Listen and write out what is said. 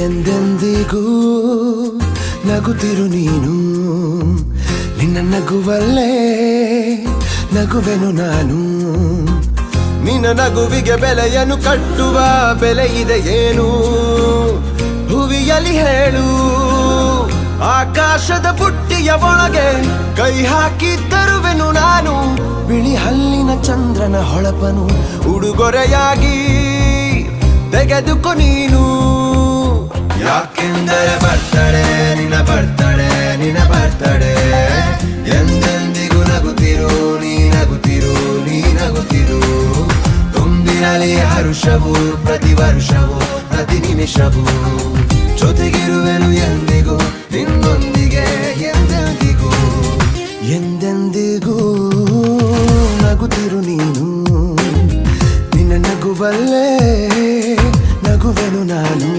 ಎಂದೆಂದಿಗೂ ನಗುತ್ತಿರು ನೀನು, ನಿನ್ನ ನಗುವಲ್ಲೇ ನಗುವೆನು ನಾನು. ನಿನ್ನ ನಗುವಿಗೆ ಬೆಲೆಯನ್ನು ಕಟ್ಟುವ ಬೆಲೆ ಇದೆ ಏನು, ಹುವಿಯಲ್ಲಿ ಹೇಳು. ಆಕಾಶದ ಬುಟ್ಟಿಯ ಒಳಗೆ ಕೈ ಹಾಕಿ ತರುವೆನು ನಾನು, ಬಿಳಿ ಹಲ್ಲಿನ ಚಂದ್ರನ ಹೊಳಪನು ಉಡುಗೊರೆಯಾಗಿ ತೆಗೆದುಕೊ ನೀನು. ಯಾಕೆಂದರೆ ಬರ್ತಡೆ ನಿನ್ನ ಬರ್ತಡೆ ನಿನ್ನ ಬರ್ತಡೆ, ಎಂದೆಂದಿಗೂ ನಗುತ್ತಿರು ನೀ ನಗುತ್ತಿರು ನೀ ನಗುತ್ತಿರು. ತುಂಬಿರಲಿ ಹರುಷವು ಪ್ರತಿ ವರ್ಷವೂ ಪ್ರತಿ ನಿಮಿಷವೂ, ಜೊತೆಗಿರುವೆನು ಎಂದಿಗೂ ನಿನ್ನೊಂದಿಗೆ ಎಂದೆಂದಿಗೂ. ಎಂದೆಂದಿಗೂ ನಗುತ್ತಿರು ನೀನು, ನಿನ್ನ ನಗುವಲ್ಲೇ ನಗುವೆನು ನಾನು.